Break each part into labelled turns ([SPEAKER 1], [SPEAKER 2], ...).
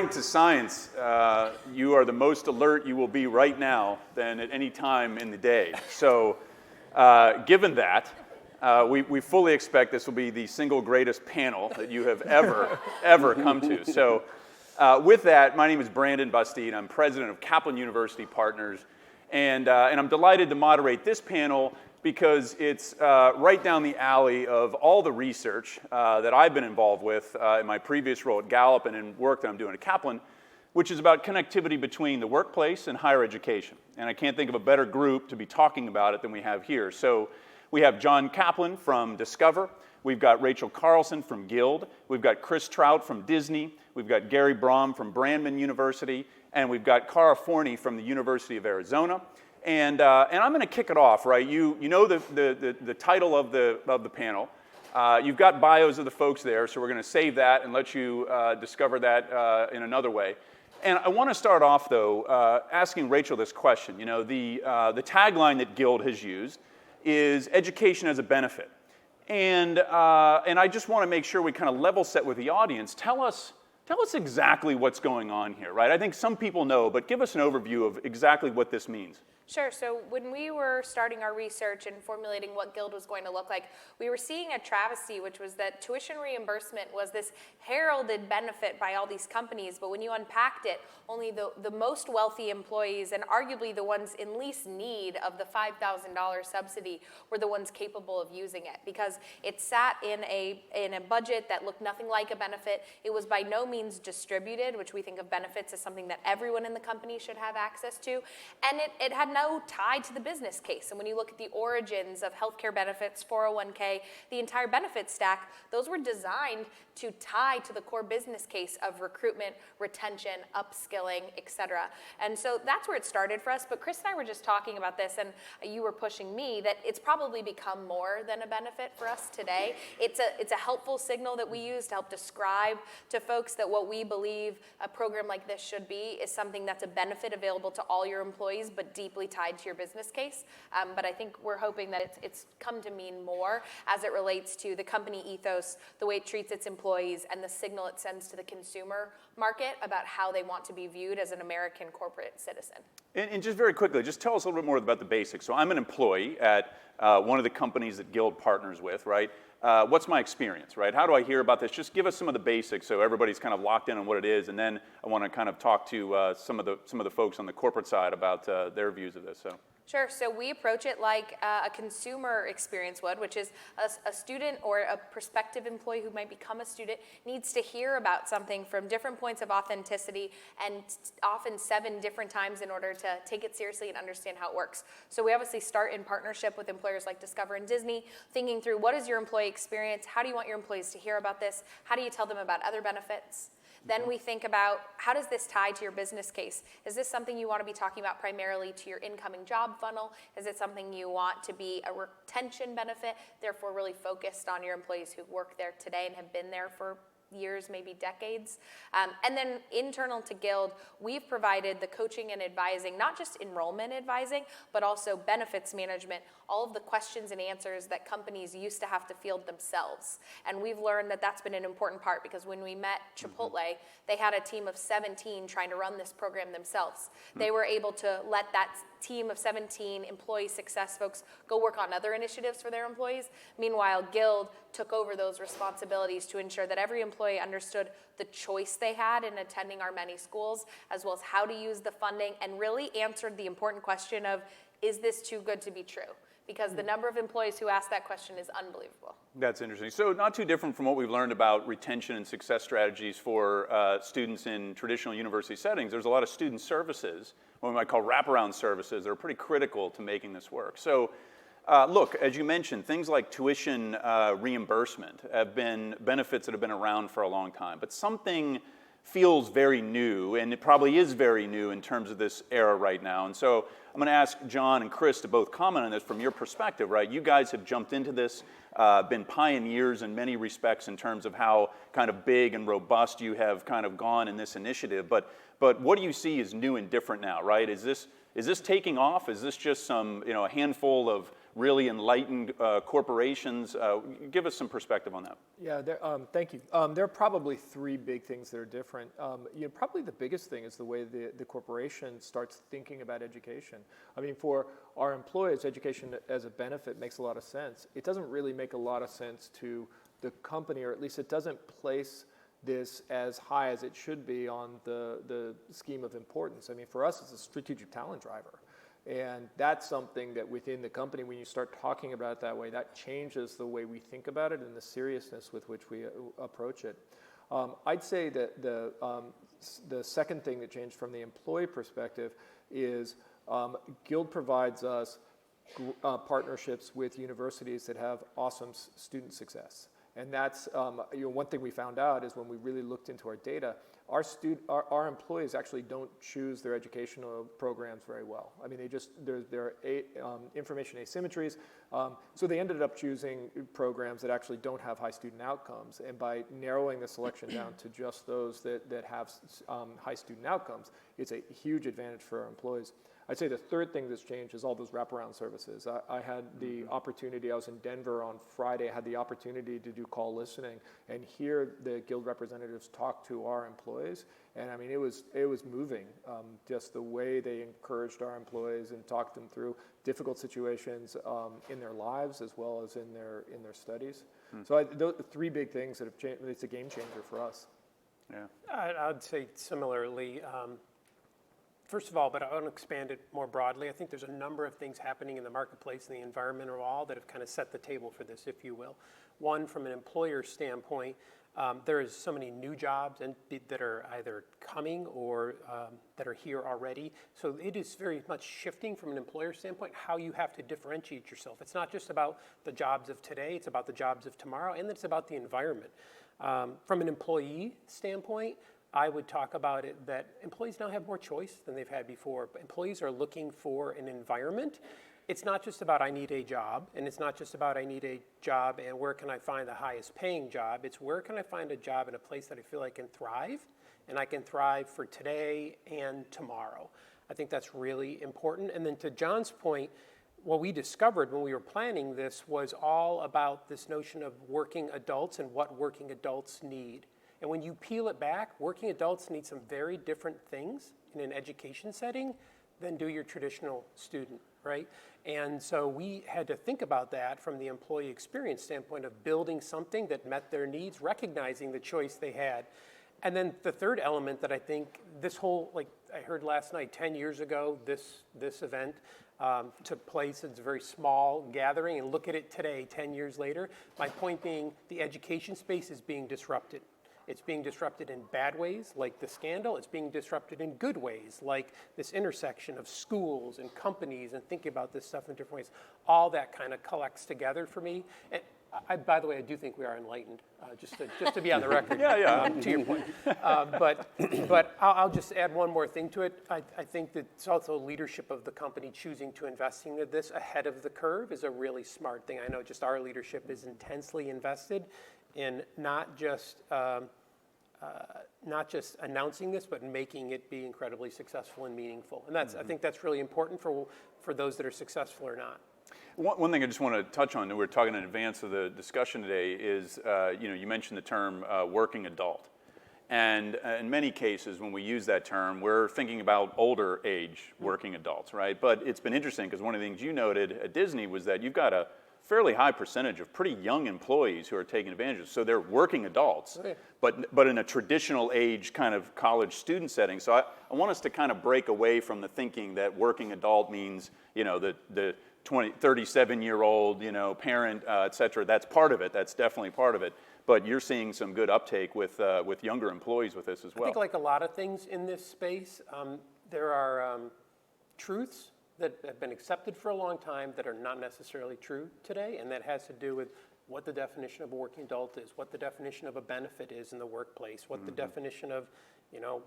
[SPEAKER 1] according to science, you are the most alert you will be right now than at any time in the day. So given that, we fully expect this will be the single greatest panel that you have ever come to. So with that, my name is Brandon Busteed. I'm president of Kaplan University Partners. And I'm delighted to moderate this panel because it's right down the alley of all the research that I've been involved with in my previous role at Gallup and in work that I'm doing at Kaplan, which is about connectivity between the workplace and higher education. And I can't think of a better group to be talking about it than we have here. So we have John Kaplan from Discover. We've got Rachel Carlson from Guild. We've got Chris Trout from Disney. We've got Gary Brahm from Brandman University. And we've got Forney from the University of Arizona. And I'm going to kick it off, right? You know the title of the panel. You've got bios of the folks there, so we're going to save that and let you discover that in another way. And I want to start off, though, asking Rachel this question. You know, the tagline that Guild has used is education as a benefit. And I just want to make sure we kind of level set with the audience. Tell us exactly what's going on here, right? I think some people know, but give us an overview of exactly what this means.
[SPEAKER 2] Sure. So when we were starting our research and formulating what Guild was going to look like, we were seeing a travesty, which was that tuition reimbursement was this heralded benefit by all these companies, but when you unpacked it, only the most wealthy employees and arguably the ones in least need of the $5,000 subsidy were the ones capable of using it, because it sat in a budget that looked nothing like a benefit. It was by no means distributed, which we think of benefits as something that everyone in the company should have access to, and it had no tie to the business case. And when you look at the origins of healthcare benefits, 401k, the entire benefit stack, those were designed to tie to the core business case of recruitment, retention, upskilling, et cetera. And so that's where it started for us. But Chris and I were just talking about this, and you were pushing me that it's probably become more than a benefit for us today. It's a helpful signal that we use to help describe to folks that what we believe a program like this should be is something that's a benefit available to all your employees, but deeply tied to your business case. But I think we're hoping that it's come to mean more as it relates to the company ethos, the way it treats its employees, and the signal it sends to the consumer market about how they want to be viewed as an American corporate citizen.
[SPEAKER 1] And just very quickly, just tell us a little bit more about the basics. So I'm an employee at one of the companies that Guild partners with, right? What's my experience, right? How do I hear about this? Just give us some of the basics so everybody's kind of locked in on what it is, and then I want to kind of talk to some of the folks on the corporate side about their views of this. So.
[SPEAKER 2] Sure. So we approach it like a consumer experience would, which is a student or a prospective employee who might become a student needs to hear about something from different points of authenticity and often 7 different times in order to take it seriously and understand how it works. So we obviously start in partnership with employers like Discover and Disney, thinking through what is your employee experience, how do you want your employees to hear about this, how do you tell them about other benefits? Then we think about, how does this tie to your business case? Is this something you want to be talking about primarily to your incoming job funnel? Is it something you want to be a retention benefit, therefore really focused on your employees who work there today and have been there for years, maybe decades? And then internal to Guild, we've provided the coaching and advising, not just enrollment advising, but also benefits management, all of the questions and answers that companies used to have to field themselves. And we've learned that that's been an important part, because when we met Chipotle, they had a team of 17 trying to run this program themselves. They were able to let that team of 17 employee success folks go work on other initiatives for their employees. Meanwhile, Guild took over those responsibilities to ensure that every employee understood the choice they had in attending our many schools, as well as how to use the funding, and really answered the important question of, is this too good to be true? Because the number of employees who ask that question is unbelievable. That's
[SPEAKER 1] interesting. So not too different from what we've learned about retention and success strategies for students in traditional university settings. There's a lot of student services, what we might call wraparound services, that are pretty critical to making this work. So look, as you mentioned, things like tuition reimbursement have been benefits that have been around for a long time. But something feels very new, and it probably is very new in terms of this era right now. And so I'm going to ask John and Chris to both comment on this from your perspective, right? You guys have jumped into this, been pioneers in many respects in terms of how kind of big and robust you have kind of gone in this initiative. But what do you see as new and different now, right? Is this taking off? Is this just some, a handful of really enlightened corporations. Give us some perspective on that.
[SPEAKER 3] Yeah, thank you. There are probably three big things that are different. Probably the biggest thing is the way the corporation starts thinking about education. I mean, for our employees, education as a benefit makes a lot of sense. It doesn't really make a lot of sense to the company, or at least it doesn't place this as high as it should be on the scheme of importance. I mean, for us, it's a strategic talent driver. And that's something that within the company, when you start talking about it that way, that changes the way we think about it and the seriousness with which we approach it. I'd say that the second thing that changed from the employee perspective is Guild provides us partnerships with universities that have awesome student success. And that's one thing we found out is when we really looked into our data, our employees actually don't choose their educational programs very well. I mean, there are information asymmetries, so they ended up choosing programs that actually don't have high student outcomes. And by narrowing the selection down to just those that have high student outcomes, it's a huge advantage for our employees. I'd say the third thing that's changed is all those wraparound services. I had the opportunity, I was in Denver on Friday, I had the opportunity to do call listening and hear the Guild representatives talk to our employees. And I mean, it was moving, just the way they encouraged our employees and talked them through difficult situations in their lives as well as in their studies. So those are three big things that have changed. It's a game changer for us.
[SPEAKER 4] Yeah, I'd say similarly. First of all, but I want to expand it more broadly. I think there's a number of things happening in the marketplace and the environment overall that have kind of set the table for this, if you will. One, from an employer standpoint, there is so many new jobs that are either coming or that are here already. So it is very much shifting from an employer standpoint how you have to differentiate yourself. It's not just about the jobs of today, it's about the jobs of tomorrow, and it's about the environment. From an employee standpoint, I would talk about it that employees now have more choice than they've had before. But employees are looking for an environment. It's not just about I need a job, and it's not just about I need a job and where can I find the highest paying job. It's where can I find a job in a place that I feel I can thrive, and I can thrive for today and tomorrow. I think that's really important. And then to John's point, what we discovered when we were planning this was all about this notion of working adults and what working adults need. And when you peel it back, working adults need some very different things in an education setting than do your traditional student, right? And so we had to think about that from the employee experience standpoint of building something that met their needs, recognizing the choice they had. And then the third element that I think this whole, like I heard last night, 10 years ago, this event took place. It's a very small gathering, and look at it today, 10 years later. My point being the education space is being disrupted. It's being disrupted in bad ways, like the scandal. It's being disrupted in good ways, like this intersection of schools and companies and thinking about this stuff in different ways. All that kind of collects together for me. And by the way, I do think we are enlightened, just to be on the record. To your point. But I'll just add one more thing to it. I think that it's also leadership of the company choosing to invest in this ahead of the curve is a really smart thing. I know just our leadership is intensely invested in not just announcing this, but making it be incredibly successful and meaningful. And I think that's really important for those that are successful or not.
[SPEAKER 1] One thing I just want to touch on, and we're talking in advance of the discussion today, is you mentioned the term working adult. And in many cases, when we use that term, we're thinking about older age working adults, right? But it's been interesting because one of the things you noted at Disney was that you've got a fairly high percentage of pretty young employees who are taking advantage of it. So they're working adults, but in a traditional age kind of college student setting. So I want us to kind of break away from the thinking that working adult means, the 37-year-old, parent, et cetera. That's part of it. That's definitely part of it. But you're seeing some good uptake with younger employees with this as well.
[SPEAKER 4] I think like a lot of things in this space, there are truths that have been accepted for a long time that are not necessarily true today, and that has to do with what the definition of a working adult is, what the definition of a benefit is in the workplace, what the definition of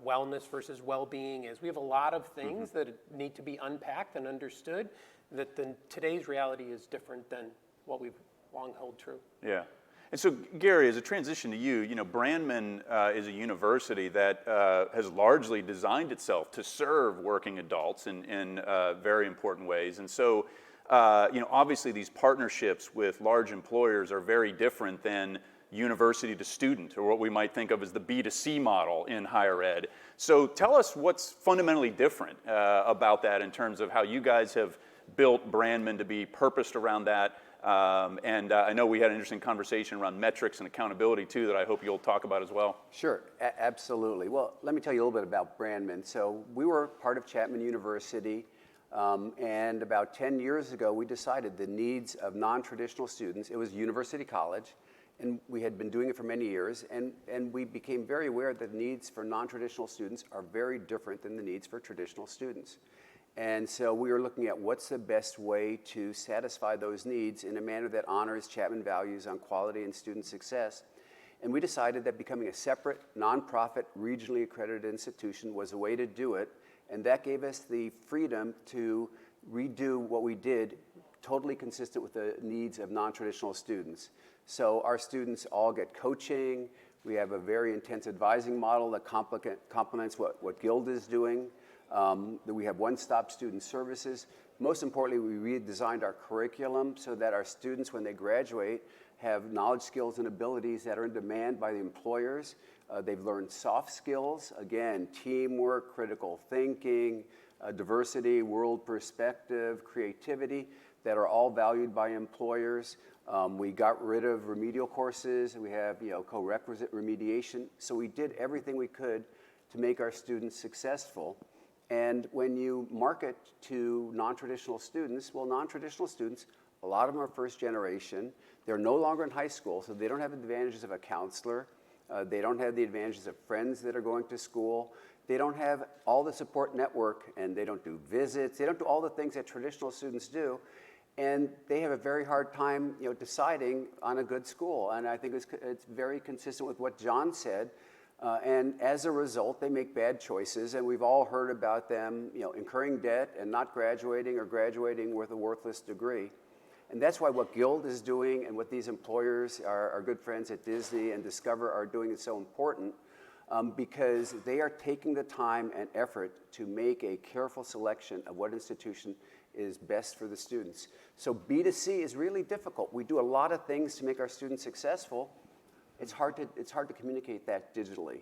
[SPEAKER 4] wellness versus well-being is. We have a lot of things that need to be unpacked and understood that today's reality is different than what we've long held true.
[SPEAKER 1] Yeah. And so, Gary, as a transition to you, Brandman is a university that has largely designed itself to serve working adults in very important ways. And so Obviously these partnerships with large employers are very different than university to student, or what we might think of as the B2C model in higher ed. So tell us what's fundamentally different about that in terms of how you guys have built Brandman to be purposed around that. I know we had an interesting conversation around metrics and accountability too that I hope you'll talk about as well.
[SPEAKER 5] Sure, absolutely. Well, let me tell you a little bit about Brandman. So we were part of Chapman University, and about 10 years ago we decided the needs of non-traditional students, it was university college, and we had been doing it for many years, and we became very aware that the needs for non-traditional students are very different than the needs for traditional students. And so we were looking at what's the best way to satisfy those needs in a manner that honors Chapman values on quality and student success. And we decided that becoming a separate, nonprofit, regionally accredited institution was a way to do it. And that gave us the freedom to redo what we did, totally consistent with the needs of non-traditional students. So our students all get coaching. We have a very intense advising model that complements what Guild is doing. That we have one-stop student services. Most importantly, we redesigned our curriculum so that our students, when they graduate, have knowledge, skills, and abilities that are in demand by the employers. They've learned soft skills, again, teamwork, critical thinking, diversity, world perspective, creativity, that are all valued by employers. We got rid of remedial courses. We have co-requisite remediation. So we did everything we could to make our students successful. And when you market to non-traditional students, well, non-traditional students, a lot of them are first generation. They're no longer in high school, so they don't have the advantages of a counselor. They don't have the advantages of friends that are going to school. They don't have all the support network, and they don't do visits. They don't do all the things that traditional students do. And they have a very hard time deciding on a good school. And I think it's very consistent with what John said. And as a result, they make bad choices, and we've all heard about them, incurring debt and not graduating or graduating with a worthless degree. And that's why what Guild is doing and what these employers, our good friends at Disney and Discover are doing is so important, because they are taking the time and effort to make a careful selection of what institution is best for the students. So B2C is really difficult. We do a lot of things to make our students successful. It's hard to communicate that digitally.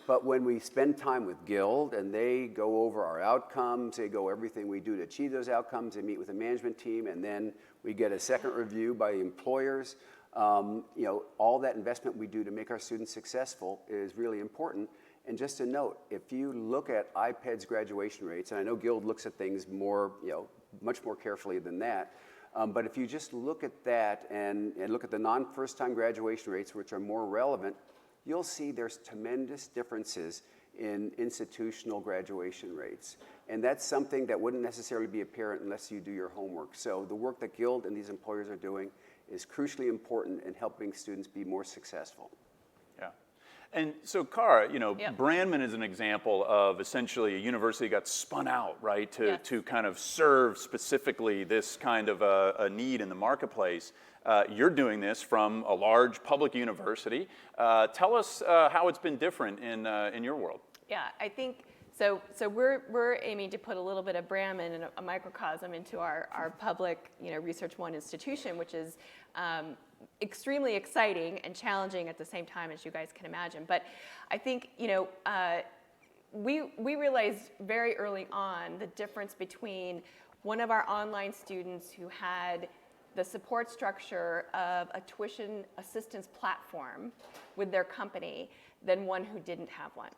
[SPEAKER 5] But when we spend time with Guild and they go over our outcomes, they go everything we do to achieve those outcomes, they meet with the management team, and then we get a second review by the employers. All that investment we do to make our students successful is really important. And just a note, if you look at IPED's graduation rates, and I know Guild looks at things more, much more carefully than that, but if you just look at that and look at the non-first-time graduation rates, which are more relevant, you'll see there's tremendous differences in institutional graduation rates. And that's something that wouldn't necessarily be apparent unless you do your homework. So the work that Guild and these employers are doing is crucially important in helping students be more successful.
[SPEAKER 1] Yeah. And so, Cara, Brandman is an example of essentially a university got spun out, right, to kind of serve specifically this kind of a need in the marketplace. You're doing this from a large public university. Tell us how it's been different in your world.
[SPEAKER 6] Yeah, I think so. We're aiming to put a little bit of Brahm and a microcosm into our public, Research One institution, which is extremely exciting and challenging at the same time, as you guys can imagine. But I think we realized very early on the difference between one of our online students who had the support structure of a tuition assistance platform with their company than one who didn't have one.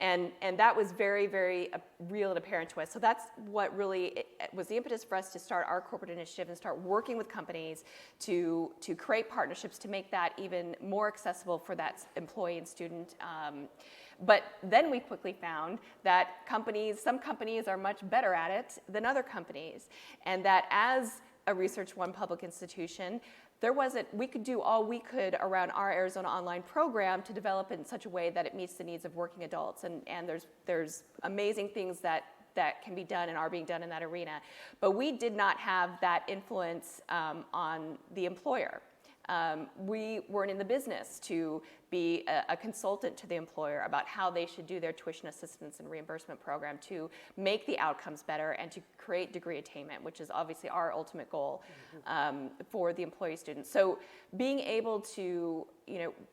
[SPEAKER 6] And that was very, very real and apparent to us. So that's what really was the impetus for us to start our corporate initiative and start working with companies to create partnerships to make that even more accessible for that employee and student. But then we quickly found that some companies are much better at it than other companies. And that as a Research One public institution, we could do all we could around our Arizona Online program to develop it in such a way that it meets the needs of working adults. And there's amazing things that can be done and are being done in that arena. But we did not have that influence on the employer. We weren't in the business to be a consultant to the employer about how they should do their tuition assistance and reimbursement program to make the outcomes better and to create degree attainment, which is obviously our ultimate goal for the employee students. So being able to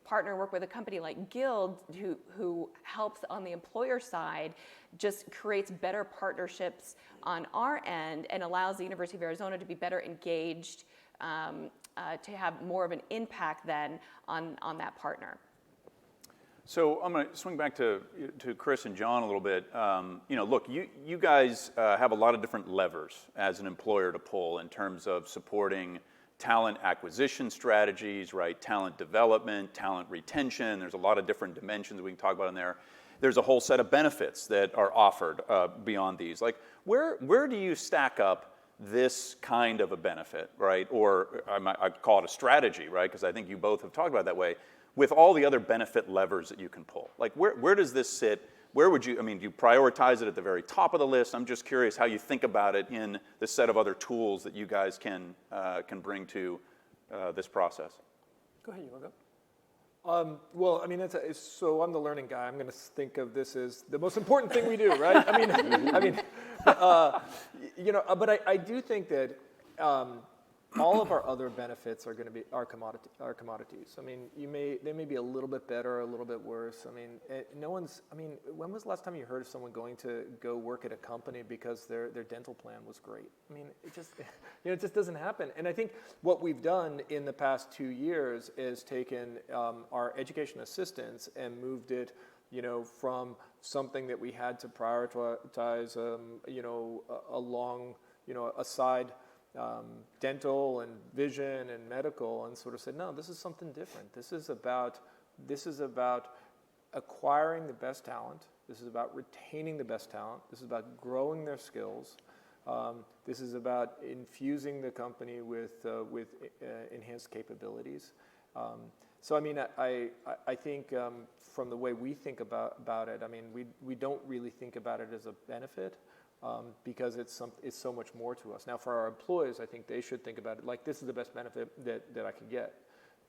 [SPEAKER 6] partner, work with a company like Guild who helps on the employer side just creates better partnerships on our end and allows the University of Arizona to be better engaged, to have more of an impact then on that partner.
[SPEAKER 1] So I'm going to swing back to Chris and John a little bit. Look, you guys have a lot of different levers as an employer to pull in terms of supporting talent acquisition strategies, right? Talent development, talent retention. There's a lot of different dimensions we can talk about in there. There's a whole set of benefits that are offered beyond these. Like, where do you stack up this kind of a benefit, right? Or I'd call it a strategy, right? Because I think you both have talked about it that way, with all the other benefit levers that you can pull. Like, where does this sit? Where would you, do you prioritize it at the very top of the list? I'm just curious how you think about it in the set of other tools that you guys can bring to this process.
[SPEAKER 4] Go ahead, you want to go?
[SPEAKER 3] Well, so I'm the learning guy. I'm going to think of this as the most important thing we do, right? But I do think that all of our other benefits are going to be our commodities. They may be a little bit better, a little bit worse. When was the last time you heard of someone going to go work at a company because their dental plan was great? It just doesn't happen. And I think what we've done in the past 2 years is taken our education assistance and moved it, from something that we had to prioritize, along, aside. Dental and vision and medical, and sort of said, no, this is something different. This is about acquiring the best talent. This is about retaining the best talent. This is about growing their skills. This is about infusing the company with enhanced capabilities. I think from the way we think about it, we don't really think about it as a benefit. Because it's so much more to us. Now, for our employees, I think they should think about it like this is the best benefit that I can get.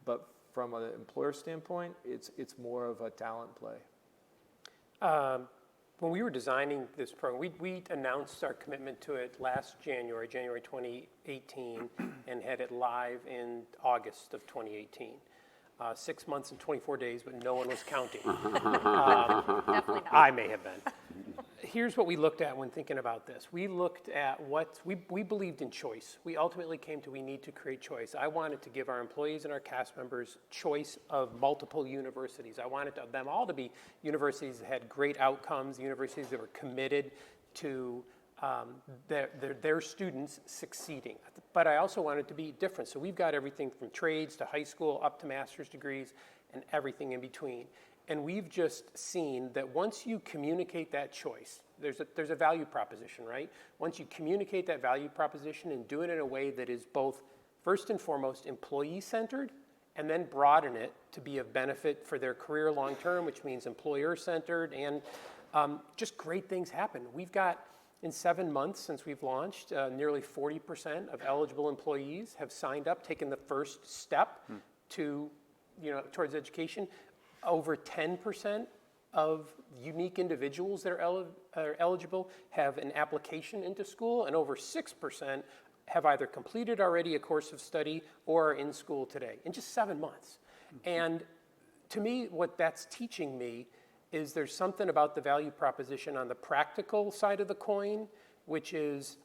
[SPEAKER 3] But from an employer standpoint, it's more of a talent play.
[SPEAKER 4] When we were designing this program, we announced our commitment to it last January 2018, and had it live in August of 2018. 6 months and 24 days, but no one was counting.
[SPEAKER 2] Definitely not.
[SPEAKER 4] I may have been. Here's what we looked at when thinking about this. We looked at we believed in choice. We ultimately came to we need to create choice. I wanted to give our employees and our cast members choice of multiple universities. I wanted them all to be universities that had great outcomes, universities that were committed to their students succeeding. But I also wanted to be different. So we've got everything from trades to high school up to master's degrees and everything in between. And we've just seen that once you communicate that choice, there's a value proposition, right? Once you communicate that value proposition and do it in a way that is both, first and foremost, employee-centered, and then broaden it to be of benefit for their career long-term, which means employer-centered, and just great things happen. We've got, in 7 months since we've launched, nearly 40% of eligible employees have signed up, taken the first step towards education. Over 10% of unique individuals that are eligible have an application into school, and over 6% have either completed already a course of study or are in school today in just 7 months. And to me, what that's teaching me is there's something about the value proposition on the practical side of the coin, which is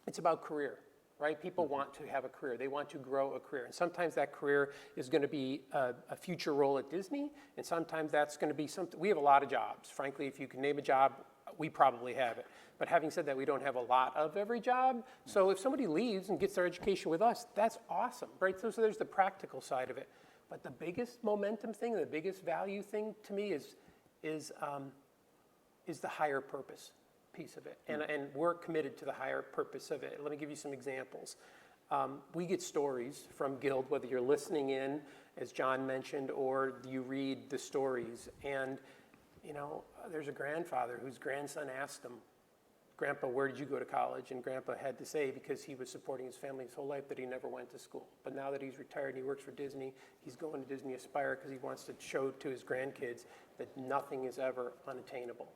[SPEAKER 4] it's about career. Right? People want to have a career. They want to grow a career. And sometimes that career is going to be a future role at Disney, and sometimes that's going to be something. We have a lot of jobs. Frankly, if you can name a job, we probably have it. But having said that, we don't have a lot of every job. So if somebody leaves and gets their education with us, that's awesome, right? So there's the practical side of it. But the biggest momentum thing, the biggest value thing to me is the higher purpose piece of it, and we're committed to the higher purpose of it. Let me give you some examples. We get stories from Guild, whether you're listening in, as John mentioned, or you read the stories, and there's a grandfather whose grandson asked him, Grandpa, where did you go to college? And Grandpa had to say, because he was supporting his family his whole life, that he never went to school. But now that he's retired and he works for Disney, he's going to Disney Aspire because he wants to show to his grandkids that nothing is ever unattainable,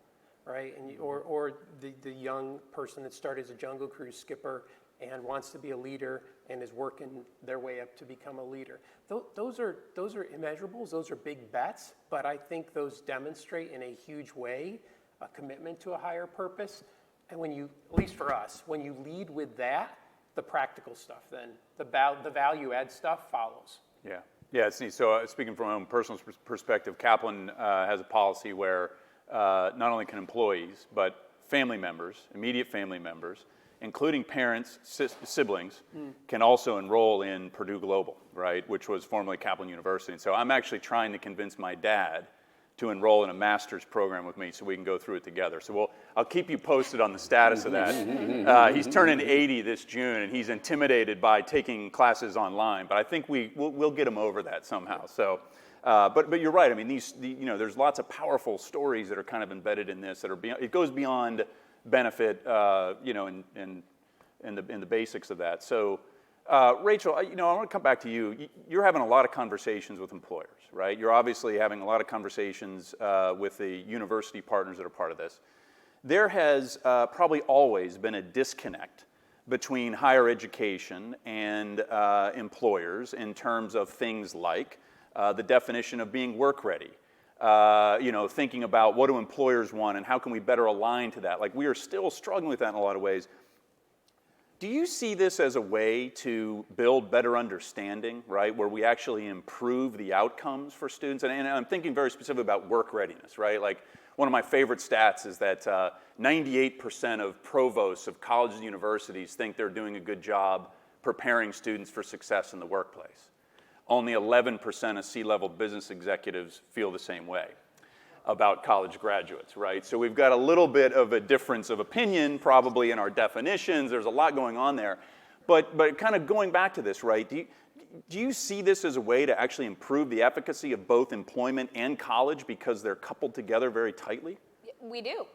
[SPEAKER 4] right? And or the young person that started as a Jungle Cruise skipper and wants to be a leader and is working their way up to become a leader. Those are immeasurables, those are big bets, but I think those demonstrate in a huge way a commitment to a higher purpose. And when you, at least for us, when you lead with that, the practical stuff, then the value add stuff follows.
[SPEAKER 1] Yeah, it's neat. So speaking from my own personal perspective, Kaplan has a policy where not only can employees, but family members, immediate family members, including parents, siblings, can also enroll in Purdue Global, right, which was formerly Kaplan University. And so I'm actually trying to convince my dad to enroll in a master's program with me so we can go through it together. So I'll keep you posted on the status of that. He's turning 80 this June, and he's intimidated by taking classes online, but I think we'll get him over that somehow. So, but you're right. I mean, there's lots of powerful stories that are kind of embedded in this that are beyond, it goes beyond benefit, in the basics of that. So, Rachel, I want to come back to you. You're having a lot of conversations with employers, right? You're obviously having a lot of conversations with the university partners that are part of this. There has probably always been a disconnect between higher education and employers in terms of things like the definition of being work ready. Thinking about what do employers want and how can we better align to that. Like, we are still struggling with that in a lot of ways. Do you see this as a way to build better understanding, right, where we actually improve the outcomes for students? And I'm thinking very specifically about work readiness, right? Like, one of my favorite stats is that 98% of provosts of colleges and universities think they're doing a good job preparing students for success in the workplace. Only 11% of C-level business executives feel the same way about college graduates, right? So we've got a little bit of a difference of opinion probably in our definitions. There's a lot going on there. But kind of going back to this, right, do you see this as a way to actually improve the efficacy of both employment and college because they're coupled together very tightly?
[SPEAKER 2] We do.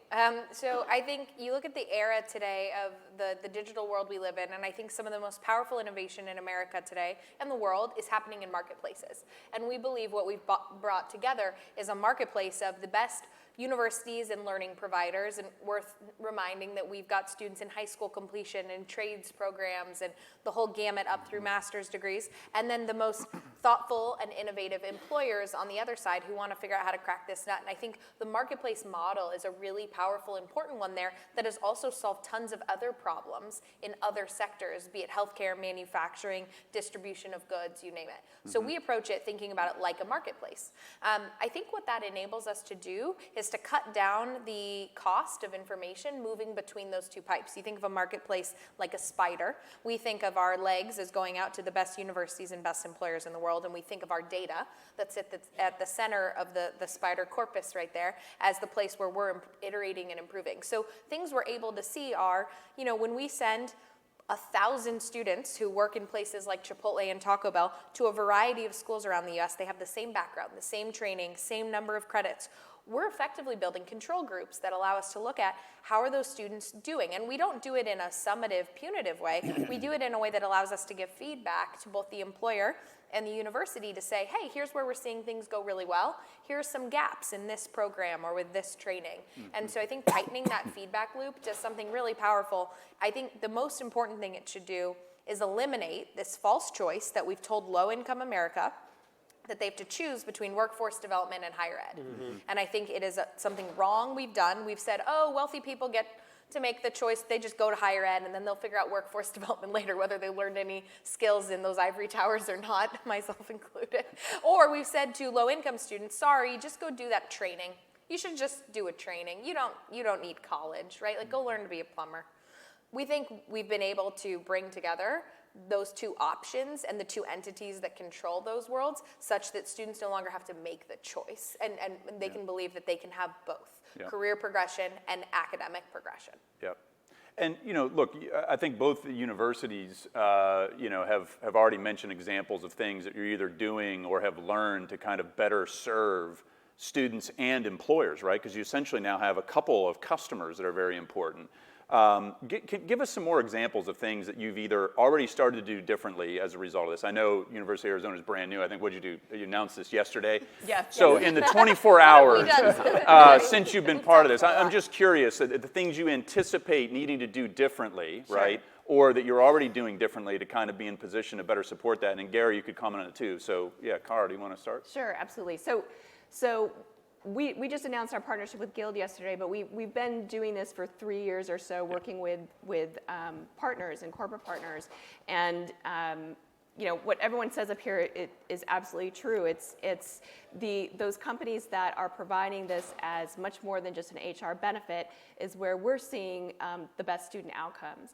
[SPEAKER 2] So I think you look at the era today of the digital world we live in, and I think some of the most powerful innovation in America today and the world is happening in marketplaces. And we believe what we've brought together is a marketplace of the best universities and learning providers, and worth reminding that we've got students in high school completion and trades programs and the whole gamut up through master's degrees, and then the most thoughtful and innovative employers on the other side who want to figure out how to crack this nut. And I think the marketplace model is a really powerful, important one there that has also solved tons of other problems in other sectors, be it healthcare, manufacturing, distribution of goods, you name it. So we approach it thinking about it like a marketplace. I think what that enables us to do is to cut down the cost of information moving between those two pipes. You think of a marketplace like a spider. We think of our legs as going out to the best universities and best employers in the world, and we think of our data that's at the center of the spider corpus right there as the place where we're iterating and improving. So things we're able to see are, when we send 1,000 students who work in places like Chipotle and Taco Bell to a variety of schools around the US, they have the same background, the same training, same number of credits. We're effectively building control groups that allow us to look at how are those students doing. And we don't do it in a summative, punitive way. We do it in a way that allows us to give feedback to both the employer and the university to say, hey, here's where we're seeing things go really well. Here's some gaps in this program or with this training. And so I think tightening that feedback loop does something really powerful. I think the most important thing it should do is eliminate this false choice that we've told low-income America that they have to choose between workforce development and higher ed. And I think it is something wrong we've done. We've said, oh, wealthy people get to make the choice, they just go to higher ed and then they'll figure out workforce development later, whether they learned any skills in those ivory towers or not, myself included. Or we've said to low-income students, sorry, just go do that training. You should just do a training. You don't need college, right? Like, go learn to be a plumber. We think we've been able to bring together those two options and the two entities that control those worlds such that students no longer have to make the choice and they can believe that they can have both career progression and academic progression.
[SPEAKER 1] Yep. And, look, I think both the universities, have already mentioned examples of things that you're either doing or have learned to kind of better serve students and employers, right? Because you essentially now have a couple of customers that are very important. Give us some more examples of things that you've either already started to do differently as a result of this. I know University of Arizona is brand new. I think, what did you do? You announced this yesterday?
[SPEAKER 6] Yeah.
[SPEAKER 1] So in the 24 hours since you've been part of this, I'm just curious, the things you anticipate needing to do differently, right? Or that you're already doing differently to kind of be in position to better support that. And Gary, you could comment on it too. So yeah, Cara, do you want to start?
[SPEAKER 6] Sure, absolutely. So we just announced our partnership with Guild yesterday, but we've been doing this for 3 years or so, working with partners and corporate partners. And what everyone says up here is absolutely true. It's those companies that are providing this as much more than just an HR benefit is where we're seeing the best student outcomes.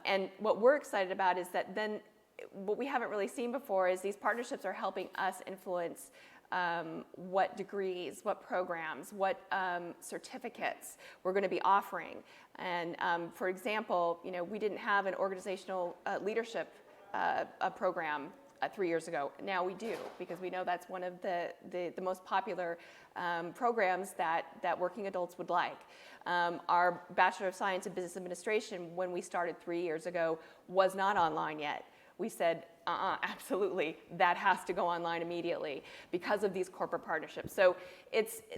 [SPEAKER 6] And what we're excited about is that then what we haven't really seen before is these partnerships are helping us influence what degrees, what programs, what certificates we're going to be offering. And for example, we didn't have an organizational leadership program 3 years ago. Now we do, because we know that's one of the most popular programs that working adults would like. Our Bachelor of Science in Business Administration, when we started 3 years ago, was not online yet. We said, absolutely, that has to go online immediately because of these corporate partnerships. So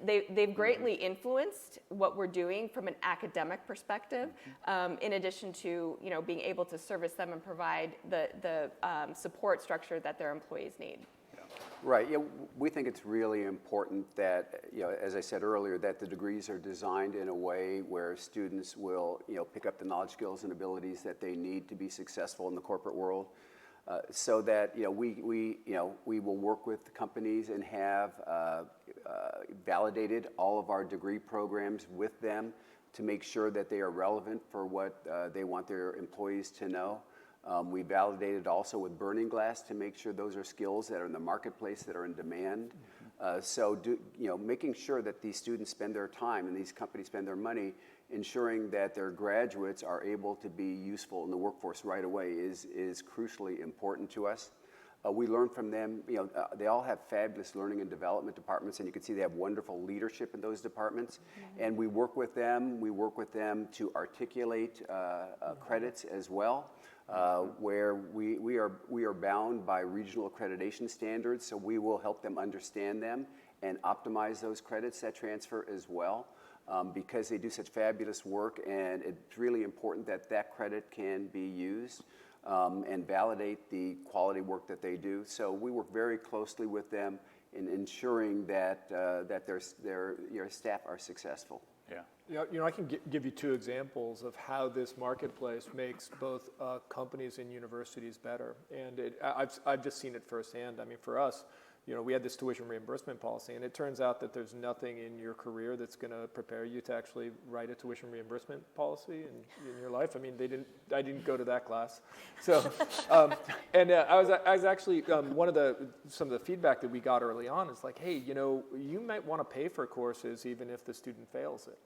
[SPEAKER 6] they've greatly influenced what we're doing from an academic perspective, in addition to being able to service them and provide the support structure that their employees need.
[SPEAKER 5] Right. Yeah, we think it's really important that, as I said earlier, that the degrees are designed in a way where students will, pick up the knowledge, skills, and abilities that they need to be successful in the corporate world. So that we will work with companies and have validated all of our degree programs with them to make sure that they are relevant for what they want their employees to know. We validated also with Burning Glass to make sure those are skills that are in the marketplace that are in demand. Making sure that these students spend their time and these companies spend their money ensuring that their graduates are able to be useful in the workforce right away is crucially important to us. We learn from them. They all have fabulous learning and development departments, and you can see they have wonderful leadership in those departments. And we work with them. We work with them to articulate credits as well, where we are bound by regional accreditation standards. So we will help them understand them and optimize those credits that transfer as well. Because they do such fabulous work, and it's really important that that credit can be used and validate the quality work that they do. So we work very closely with them in ensuring that their staff are successful.
[SPEAKER 1] Yeah.
[SPEAKER 3] I can give you two examples of how this marketplace makes both companies and universities better, and I've just seen it firsthand. I mean, for us, we had this tuition reimbursement policy, and it turns out that there's nothing in your career that's going to prepare you to actually write a tuition reimbursement policy in your life. I mean, I didn't go to that class. So, I was actually some of the feedback that we got early on is like, hey, you might want to pay for courses even if the student fails it.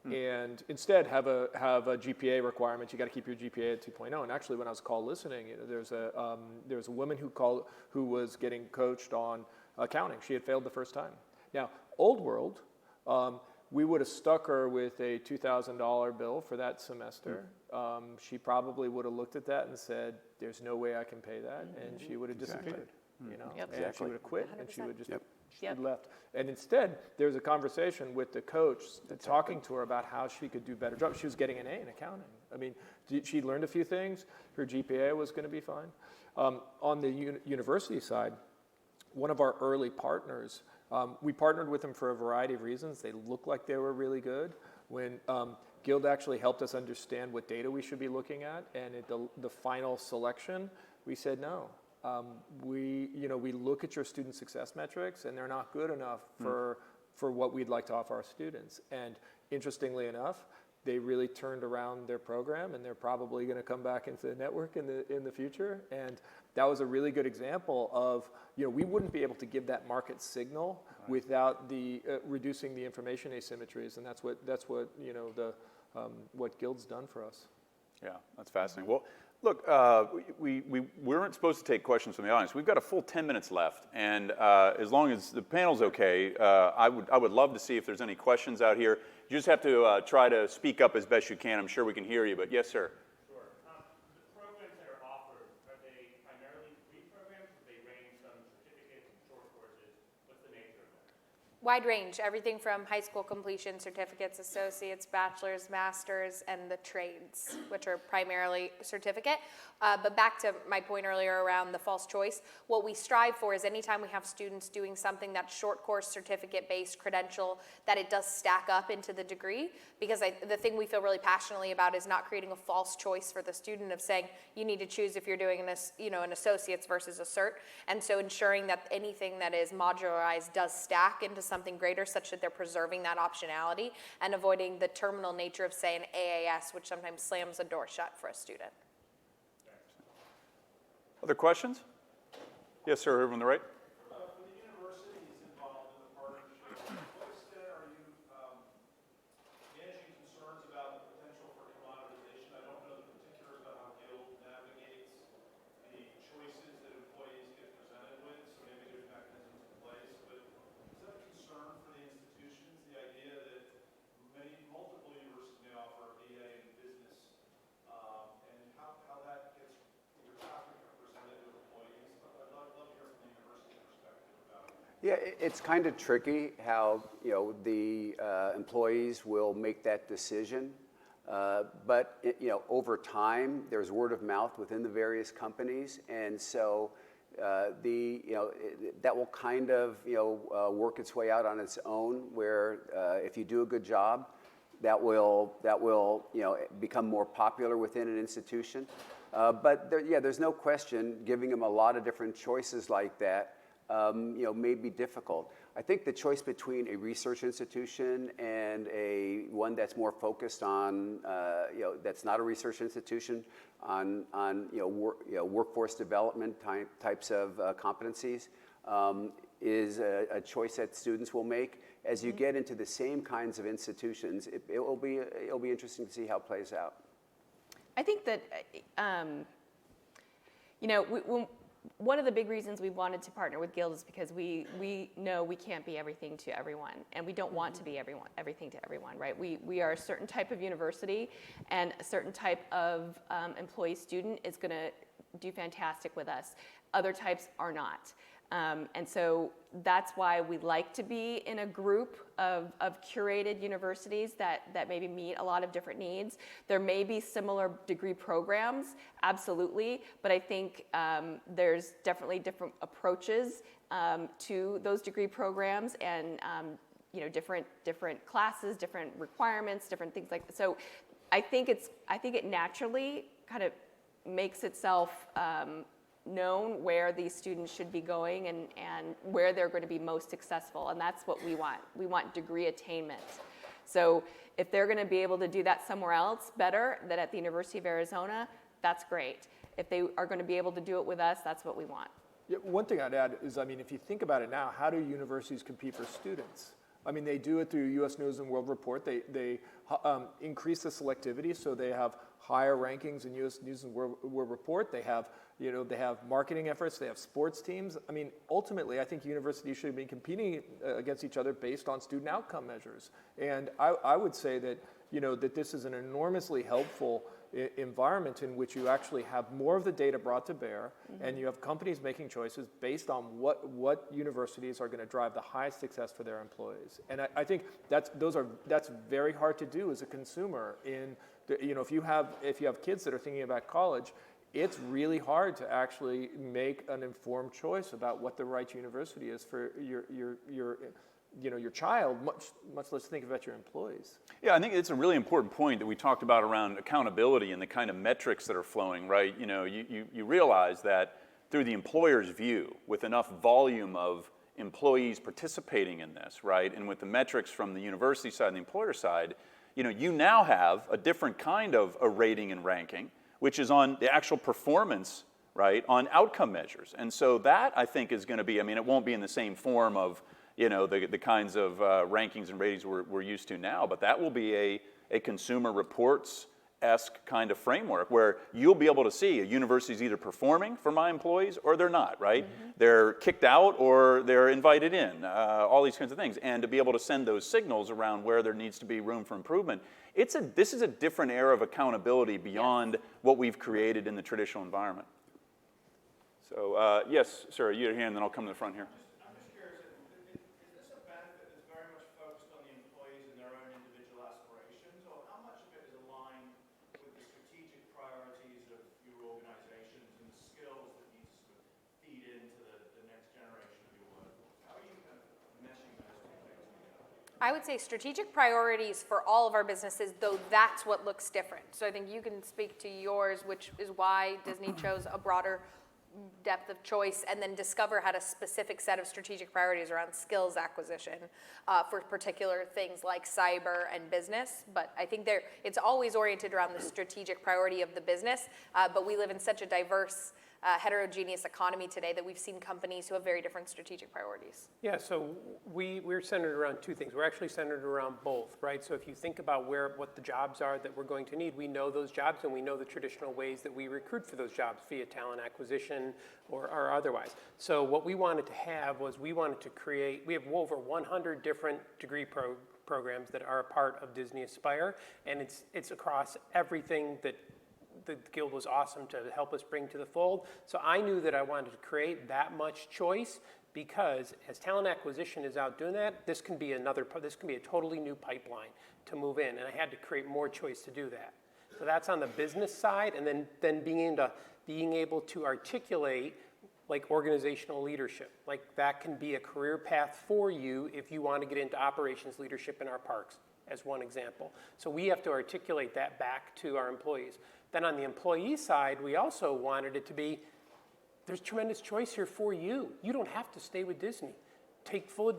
[SPEAKER 3] And instead have a GPA requirement. You got to keep your GPA at 2.0. And actually, when I was call listening, there's a woman who was getting coached on accounting. She had failed the first time. Now, old world, we would have stuck her with a $2,000 bill for that semester. She probably would have looked at that and said, "There's no way I can pay that," and she would have disappeared. And she would have quit, 100%. And she would just. She left. And instead, there was a conversation with the coach talking to her about how she could do a better job. She was getting an A in accounting. I mean, she learned a few things. Her GPA was going to be fine. On the university side, one of our early partners, we partnered with them for a variety of reasons. They looked like they were really good. When Guild actually helped us understand what data we should be looking at, and at the final selection, we said no. We look at your student success metrics, and they're not good enough for what we'd like to offer our students. And interestingly enough, they really turned around their program, and they're probably going to come back into the network in the future. And that was a really good example of we wouldn't be able to give that market signal without the reducing the information asymmetries, and that's what what Guild's done for us.
[SPEAKER 1] Yeah, that's fascinating. Well, look, we weren't supposed to take questions from the audience. We've got a full 10 minutes left, and as long as the panel's okay, I would love to see if there's any questions out here. You just have to try to speak up as best you can. I'm sure we can hear you, but yes, sir.
[SPEAKER 7] Sure. The programs that are offered, are they primarily degree programs? Do they range from certificates and short courses? What's the nature of that?
[SPEAKER 2] Wide range, everything from high school completion, certificates, associates, bachelor's, master's, and the trades, which are primarily certificate. But back to my point earlier around the false choice, what we strive for is anytime we have students doing something that's short course, certificate-based, credential, that it does stack up into the degree. Because the thing we feel really passionately about is not creating a false choice for the student of saying, you need to choose if you're doing an associate's versus a cert. And so ensuring that anything that is modularized does stack into something greater such that they're preserving that optionality and avoiding the terminal nature of, say, an AAS, which sometimes slams the door shut for a student.
[SPEAKER 1] Other questions? Yes, sir, over on the right.
[SPEAKER 8] For the universities involved in the partnership, to what extent are you managing concerns about the potential for commoditization? I don't know the particulars about how Guild navigates the choices that employees get presented with, so maybe there's mechanisms in place, but is that a concern for the institutions, the idea that multiple universities may offer a BA in business, and how that gets your topic presented to employees? I'd love to hear from the university perspective about it.
[SPEAKER 5] Yeah, it's kind of tricky how the employees will make that decision, but over time there's word of mouth within the various companies, and so that will kind of work its way out on its own. Where if you do a good job, that will become more popular within an institution. But there's no question giving them a lot of different choices like that may be difficult. I think the choice between a research institution and one that's more focused on that's not a research institution on workforce development types of competencies is a choice that students will make. As you get into the same kinds of institutions, it'll be interesting to see how it plays out.
[SPEAKER 6] I think that, one of the big reasons we wanted to partner with Guild is because we know we can't be everything to everyone, and we don't want to be everything to everyone, right? We are a certain type of university, and a certain type of employee student is going to do fantastic with us. Other types are not. And so that's why we like to be in a group of curated universities that maybe meet a lot of different needs. There may be similar degree programs, absolutely, but I think there's definitely different approaches to those degree programs, and different classes, different requirements, different things like that. So I think it naturally kind of makes itself known where these students should be going and where they're going to be most successful, and that's what we want. We want degree attainment. So if they're going to be able to do that somewhere else better than at the University of Arizona, that's great. If they are going to be able to do it with us, that's what we want.
[SPEAKER 3] Yeah, one thing I'd add is, if you think about it now, how do universities compete for students? They do it through U.S. News and World Report. They increase the selectivity, so they have higher rankings in U.S. News and World Report. They have marketing efforts. They have sports teams. Ultimately, I think universities should be competing against each other based on student outcome measures. And I would say that that this is an enormously helpful environment in which you actually have more of the data brought to bear, and you have companies making choices based on what universities are going to drive the highest success for their employees. And I think that's very hard to do as a consumer. If you have kids that are thinking about college, it's really hard to actually make an informed choice about what the right university is for your child, much less think about your employees.
[SPEAKER 1] Yeah, I think it's a really important point that we talked about around accountability and the kind of metrics that are flowing, right? You realize that through the employer's view, with enough volume of employees participating in this, right, and with the metrics from the university side and the employer side, you now have a different kind of a rating and ranking, which is on the actual performance, right, on outcome measures. And so that, I think, is going to be, it won't be in the same form of the kinds of rankings and ratings we're used to now, but that will be a Consumer Reports esque kind of framework where you'll be able to see a university is either performing for my employees or they're not, right? They're kicked out or they're invited in, all these kinds of things. And to be able to send those signals around where there needs to be room for improvement, this is a different era of accountability beyond what we've created in the traditional environment. So yes, Sarah, you had your hand, then I'll come to the front here.
[SPEAKER 8] I'm just curious, is this a benefit that's very much focused on the employees and their own individual aspirations, or how much of it is aligned with the strategic priorities of your organizations and the skills that need to sort of feed into the next generation of your workforce? How are you kind of meshing those two things together?
[SPEAKER 2] I would say strategic priorities for all of our businesses, though that's what looks different. So I think you can speak to yours, which is why Disney chose a broader depth of choice, and then Discover had a specific set of strategic priorities around skills acquisition for particular things like cyber and business. But I think it's always oriented around the strategic priority of the business, but we live in such a diverse, heterogeneous economy today that we've seen companies who have very different strategic priorities.
[SPEAKER 4] Yeah, so we're centered around two things. We're actually centered around both, right? So if you think about what the jobs are that we're going to need, we know those jobs and we know the traditional ways that we recruit for those jobs via talent acquisition or otherwise. So what we wanted to have was we wanted to create, we have over 100 different degree programs that are a part of Disney Aspire, and it's across everything that the Guild was awesome to help us bring to the fold. So I knew that I wanted to create that much choice because as talent acquisition is out doing that, this can be a totally new pipeline to move in, and I had to create more choice to do that. So that's on the business side, and then being able to articulate like organizational leadership. Like that can be a career path for you if you want to get into operations leadership in our parks, as one example. So we have to articulate that back to our employees. Then on the employee side, we also wanted it to be, there's tremendous choice here for you. You don't have to stay with Disney.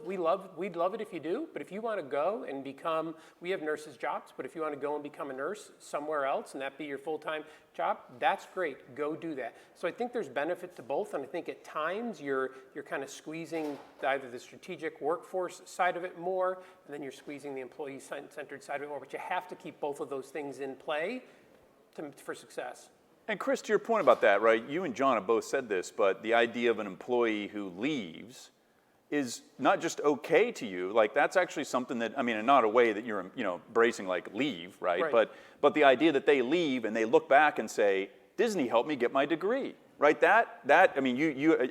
[SPEAKER 4] We'd love it if you do, but if you want to go and become, we have nurses' jobs, but if you want to go and become a nurse somewhere else and that be your full-time job, that's great. Go do that. So I think there's benefit to both, and I think at times you're kind of squeezing either the strategic workforce side of it more, and then you're squeezing the employee-centered side of it more, but you have to keep both of those things in play for success.
[SPEAKER 1] And Chris, to your point about that, right, you and John have both said this, but the idea of an employee who leaves is not just okay to you, like that's actually something that, I mean, in not a way that you're, bracing like leave, right? But the idea that they leave and they look back and say, Disney helped me get my degree, right? That I mean,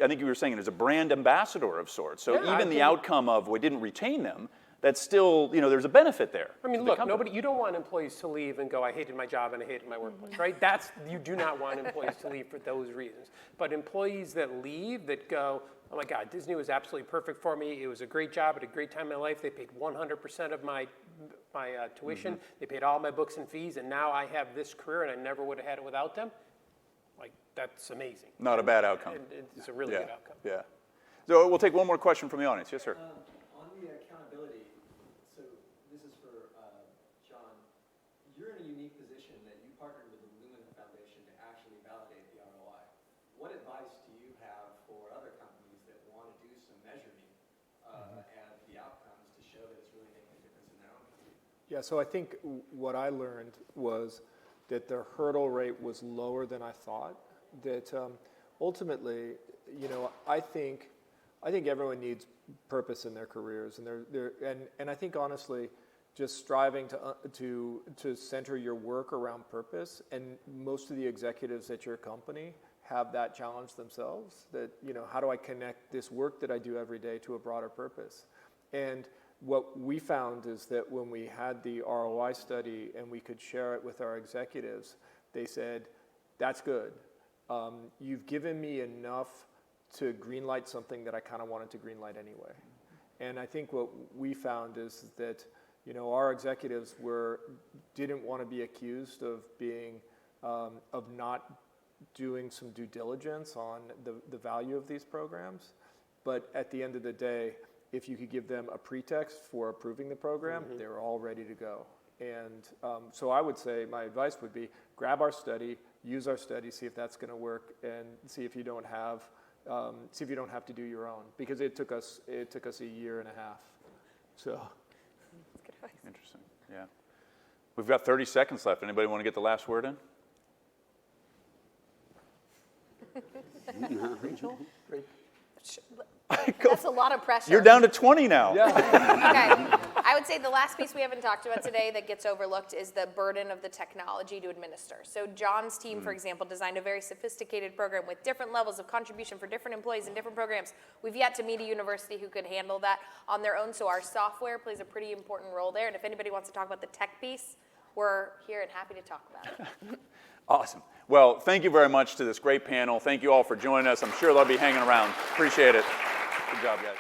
[SPEAKER 1] I think you were saying it as a brand ambassador of sorts. So
[SPEAKER 4] yeah,
[SPEAKER 1] even the outcome of we didn't retain them, that's still, there's a benefit there.
[SPEAKER 4] I mean, look, you don't want employees to leave and go, I hated my job and I hated my workplace, right? You do not want employees to leave for those reasons. But employees that leave, that go, oh my God, Disney was absolutely perfect for me. It was a great job. I had a great time in my life. They paid 100% of my tuition. They paid all my books and fees, and now I have this career, and I never would have had it without them. Like, that's amazing.
[SPEAKER 1] Not a bad outcome.
[SPEAKER 4] It's a really good outcome.
[SPEAKER 1] Yeah. So we'll take one more question from the audience. Yes, sir.
[SPEAKER 9] On the accountability, so this is for John. You're in a unique position that you partnered with the Lumen Foundation to actually validate the ROI. What advice do you have for other companies that want to do some measuring and the outcomes to show that it's really making a difference in their own company?
[SPEAKER 3] Yeah, so I think what I learned was that their hurdle rate was lower than I thought. That ultimately, I think everyone needs purpose in their careers, and I think honestly, just striving to center your work around purpose, and most of the executives at your company have that challenge themselves. That how do I connect this work that I do every day to a broader purpose? And what we found is that when we had the ROI study and we could share it with our executives, they said, "That's good. You've given me enough to greenlight something that I kind of wanted to greenlight anyway." And I think what we found is that our executives didn't want to be accused of being of not doing some due diligence on the value of these programs, but at the end of the day, if you could give them a pretext for approving the program, they were all ready to go. And so I would say my advice would be grab our study, use our study, see if that's going to work, and see if you don't have to do your own, because it took us a year and a half. So
[SPEAKER 2] That's good advice.
[SPEAKER 1] Interesting. Yeah. We've got 30 seconds left. Anybody want to get the last word in?
[SPEAKER 4] Rachel?
[SPEAKER 2] That's a lot of pressure.
[SPEAKER 1] You're down to 20 now.
[SPEAKER 3] Yeah.
[SPEAKER 2] Okay. I would say the last piece we haven't talked about today that gets overlooked is the burden of the technology to administer. So John's team, for example, designed a very sophisticated program with different levels of contribution for different employees in different programs. We've yet to meet a university who could handle that on their own, so our software plays a pretty important role there. And if anybody wants to talk about the tech piece, we're here and happy to talk about it.
[SPEAKER 1] Awesome. Well, thank you very much to this great panel. Thank you all for joining us. I'm sure they'll be hanging around. Appreciate it. Good job, guys.